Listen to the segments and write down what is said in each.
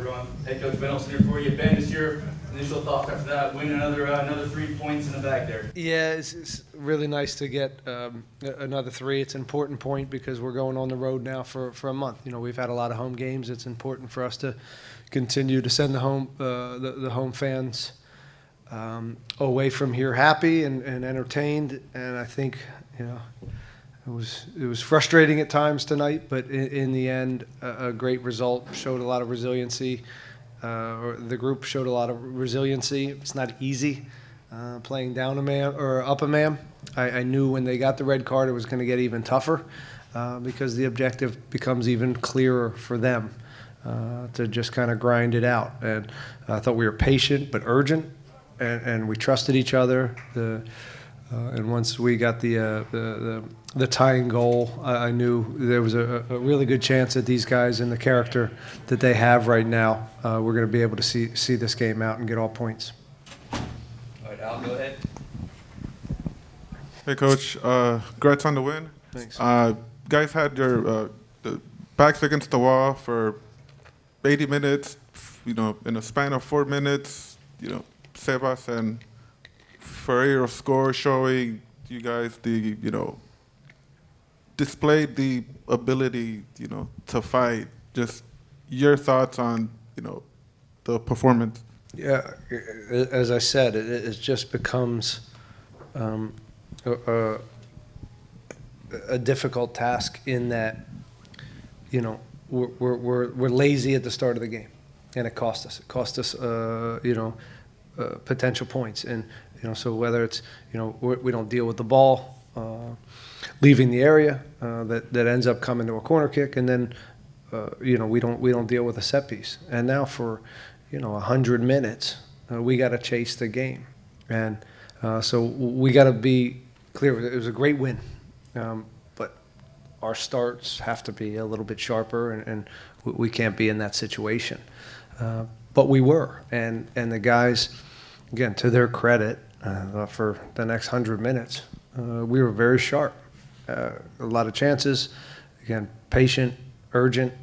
everyone. Head coach Ben Olsen here for you. Ben, just your initial thoughts after that win, another 3 points in the bag there. Yeah, it's really nice to get another 3. It's an important point because we're going on the road now for a month. You know, we've had a lot of home games. It's important for us to continue to send the home fans away from here happy and entertained. And I think, you know, it was frustrating at times tonight, but in the end, a great result. Showed a lot of resiliency. Or the group showed a lot of resiliency. It's not easy playing down a man or up a man. I knew when they got the red card it was going to get even tougher because the objective becomes even clearer for them to just kind of grind it out. And I thought we were patient but urgent, and we trusted each other. And once we got the tying goal, I knew there was a really good chance that these guys and the character that they have right now, we're going to be able to see this game out and get all points. All right, Al, go ahead. Hey, Coach. Congrats on the win. Thanks. Guys had your the backs against the wall for 80 minutes. You know, in a span of 4 minutes, you know, Sebas and Ferreira score, showing you guys displayed the ability, to fight. Just your thoughts on, the performance. Yeah, as I said, it just becomes a difficult task in that, we're lazy at the start of the game, and it cost us. It cost us, potential points, and so whether it's we don't deal with the ball leaving the area that ends up coming to a corner kick, and then we don't deal with a set piece. And now for 100 minutes we got to chase the game, and so we got to be clear. It was a great win, but our starts have to be a little bit sharper, and we can't be in that situation. But we were, and the guys, again, to their credit, for the next 100 minutes, we were very sharp. A lot of chances, again, patient, urgent.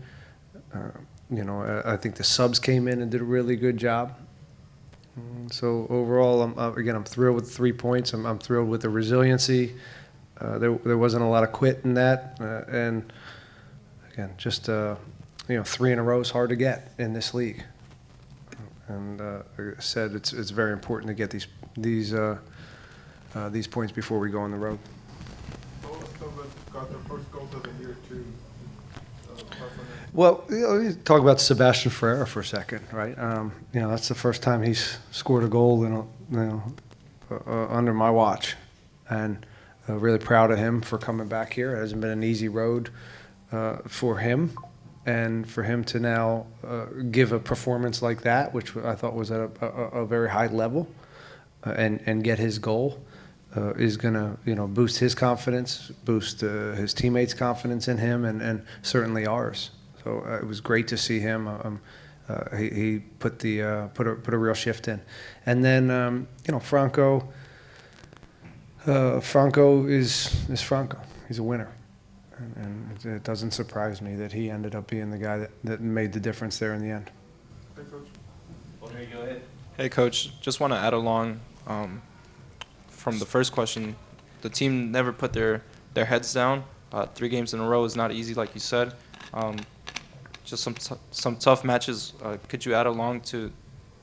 I think the subs came in and did a really good job. So overall, I'm thrilled with the 3 points. I'm thrilled with the resiliency. There wasn't a lot of quit in that, and again, just 3 in a row is hard to get in this league. And like I said, it's very important to get these points before we go on the road. Got their first goals of the year too. Well, talk about Sebastian Ferreira for a second, right? That's the first time he's scored a goal under my watch, and really proud of him for coming back here. It hasn't been an easy road for him. And for him to now give a performance like that, which I thought was at a very high level, and get his goal, is going to boost his confidence, boost his teammates' confidence in him, and certainly ours. So it was great to see him. He put a real shift in, and then Franco. Franco is Franco. He's a winner. And it doesn't surprise me that he ended up being the guy that made the difference there in the end. Hey, Coach. Well, here you go ahead. Hey, Coach. Just want to add along from the first question. The team never put their heads down. 3 games in a row is not easy, like you said. Just some tough matches. Could you add along to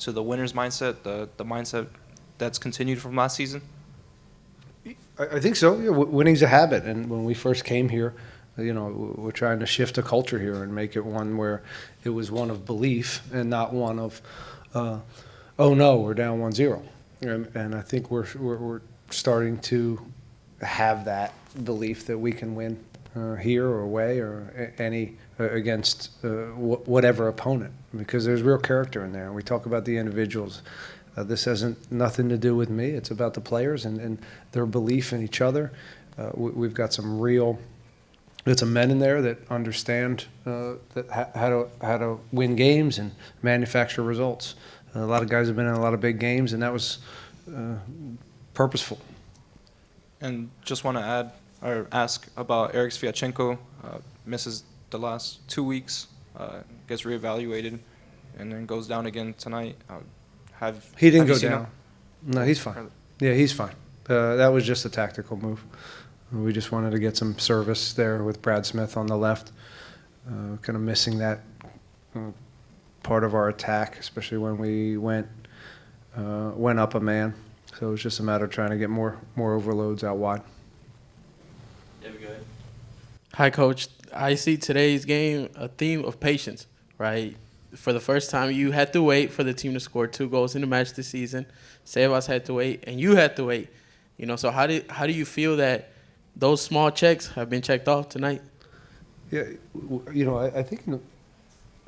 the winner's mindset, the mindset that's continued from last season? I think so. Yeah, winning's a habit, and when we first came here, we're trying to shift a culture here and make it one where it was one of belief and not one of, oh no, we're down 1-0. And I think we're starting to have that belief that we can win here or away or against whatever opponent, because there's real character in there. And we talk about the individuals. This has nothing to do with me. It's about the players and their belief in each other. We've got some men in there that understand how to win games and manufacture results. A lot of guys have been in a lot of big games, and that was purposeful. And just want to ask about Eric Sviatchenko. Misses the last 2 weeks. Gets reevaluated. and then goes down again tonight, He didn't have you go seen down. No, he's fine. Yeah, he's fine. That was just a tactical move. We just wanted to get some service there with Brad Smith on the left. Kind of missing that part of our attack, especially when we went up a man. So it was just a matter of trying to get more overloads out wide. Yeah, we good. Hi, Coach. I see today's game a theme of patience, right? For the first time, you had to wait for the team to score 2 goals in the match this season. Sebas had to wait, and you had to wait. So how do you feel that those small checks have been checked off tonight? Yeah, I think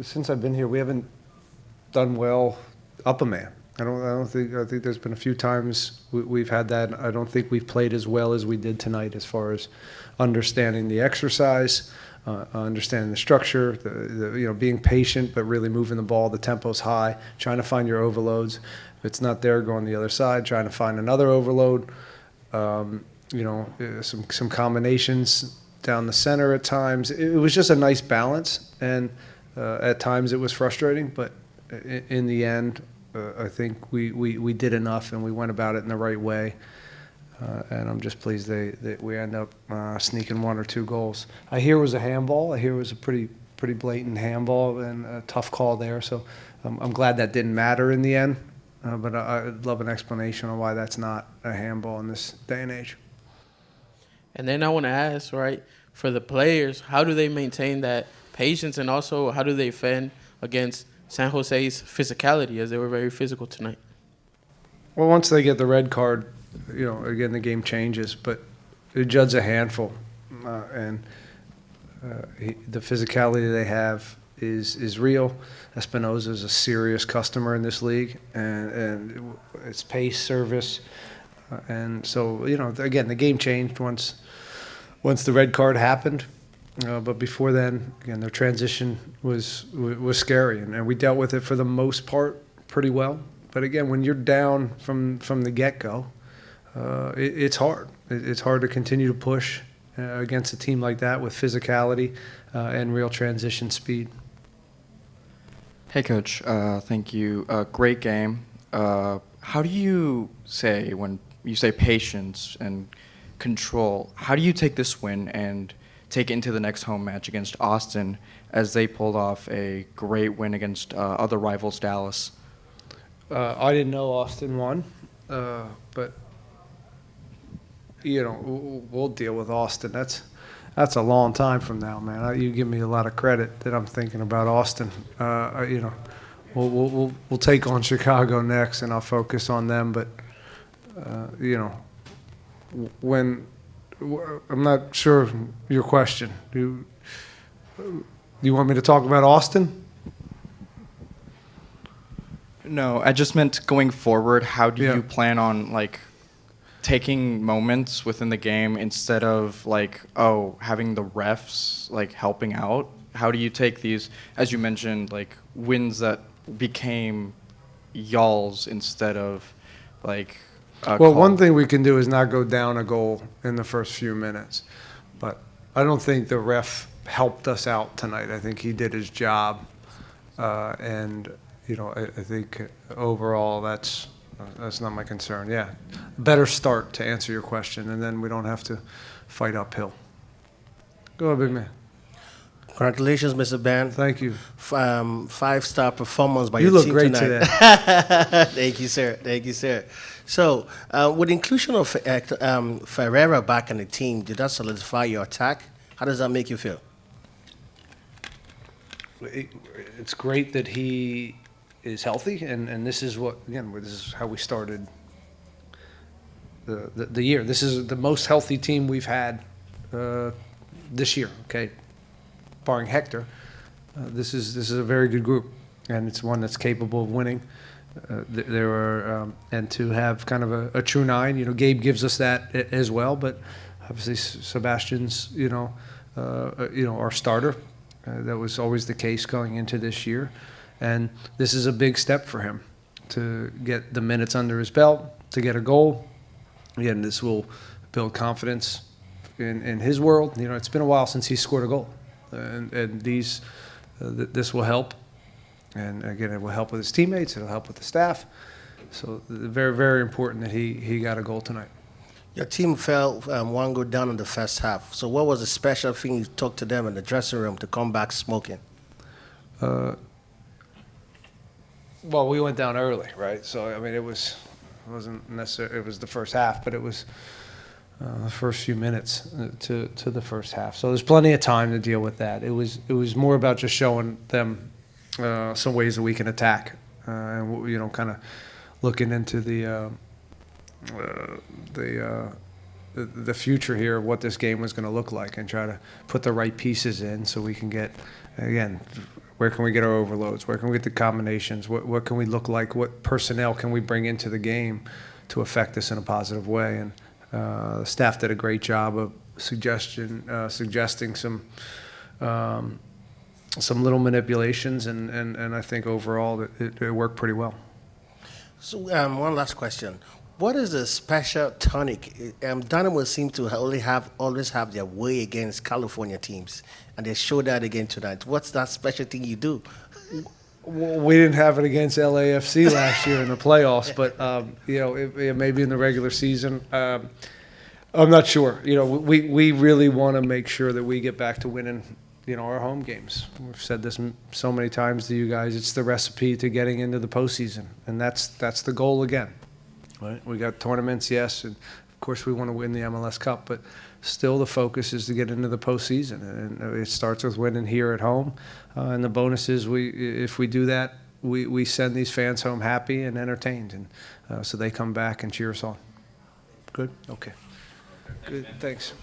since I've been here, we haven't done well up a man. I think there's been a few times we've had that. I don't think we've played as well as we did tonight as far as understanding the exercise, understanding the structure, being patient but really moving the ball. The tempo's high, trying to find your overloads. If it's not there, going the other side, trying to find another overload. Some combinations down the center at times. It was just a nice balance, and at times it was frustrating, but in the end, I think we did enough and we went about it in the right way. And I'm just pleased that we end up sneaking 1 or 2 goals. I hear it was a handball. I hear it was a pretty blatant handball and a tough call there. So I'm glad that didn't matter in the end. But I'd love an explanation on why that's not a handball in this day and age. And then I want to ask, right, for the players, how do they maintain that patience, and also how do they fend against San Jose's physicality, as they were very physical tonight? Well, once they get the red card, again, the game changes. But Judd's a handful, and the physicality they have is real. Espinoza is a serious customer in this league, and it's pace, service, and so again, the game changed once the red card happened. But before then, again, their transition was scary, and we dealt with it for the most part pretty well. But again, when you're down from the get-go, it's hard. It's hard to continue to push against a team like that with physicality and real transition speed. Hey, Coach. Thank you. Great game. How do you say, when you say patience and control, how do you take this win and take it into the next home match against Austin, as they pulled off a great win against other rivals, Dallas? I didn't know Austin won, but we'll deal with Austin. That's a long time from now, man. You give me a lot of credit that I'm thinking about Austin. We'll take on Chicago next, and I'll focus on them. But when I'm not sure your question. Do you want me to talk about Austin? No, I just meant going forward. How do Yeah. you plan on taking moments within the game instead of having the refs helping out? How do you take these, as you mentioned, wins that became y'all's instead of Well, one thing we can do is not go down a goal in the first few minutes. But I don't think the ref helped us out tonight. I think he did his job. And, I think overall that's not my concern. Yeah, better start to answer your question, and then we don't have to fight uphill. Go ahead, big man. Congratulations, Mr. Ben. Thank you. 5-star performance by You your look team great tonight. today. Thank you, sir. Thank you, sir. So, with the inclusion of Ferreira back in the team, did that solidify your attack? How does that make you feel? It's great that he is healthy, and this is this is how we started the year. This is the most healthy team we've had this year. Okay, barring Hector, this is a very good group, and it's one that's capable of winning. There were and to have kind of a true nine. Gabe gives us that as well, but obviously Sebastian's our starter. That was always the case going into this year. And this is a big step for him to get the minutes under his belt, to get a goal. Again, this will build confidence in his world. It's been a while since he scored a goal. And this will help. And again, it will help with his teammates. It'll help with the staff. So very, very important that he got a goal tonight. Your team fell one goal down in the first half. So what was the special thing you talked to them in the dressing room to come back smoking? Well, we went down early, right? So I mean, it wasn't necessarily. It was the first half, but it was the first few minutes to the first half. So there's plenty of time to deal with that. It was more about just showing them some ways that we can attack, and kind of looking into the future here of what this game was going to look like, and try to put the right pieces in so we can get, again, where can we get our overloads? Where can we get the combinations? What can we look like? What personnel can we bring into the game to affect us in a positive way? And the staff did a great job of suggesting some little manipulations, and I think overall that it worked pretty well. So one last question. What is the special tonic? Dynamo seem to always have their way against California teams, and they showed that again tonight. What's that special thing you do? Well, we didn't have it against LAFC last year in the playoffs, but it maybe in the regular season. I'm not sure. We really want to make sure that we get back to winning, our home games. We've said this so many times to you guys. It's the recipe to getting into the postseason, and that's the goal again. Right? We got tournaments, yes, and of course we want to win the MLS Cup, but still the focus is to get into the postseason, and it starts with winning here at home. And the bonus is if we do that, we send these fans home happy and entertained, and so they come back and cheer us on. Good? Okay. Good. Thanks.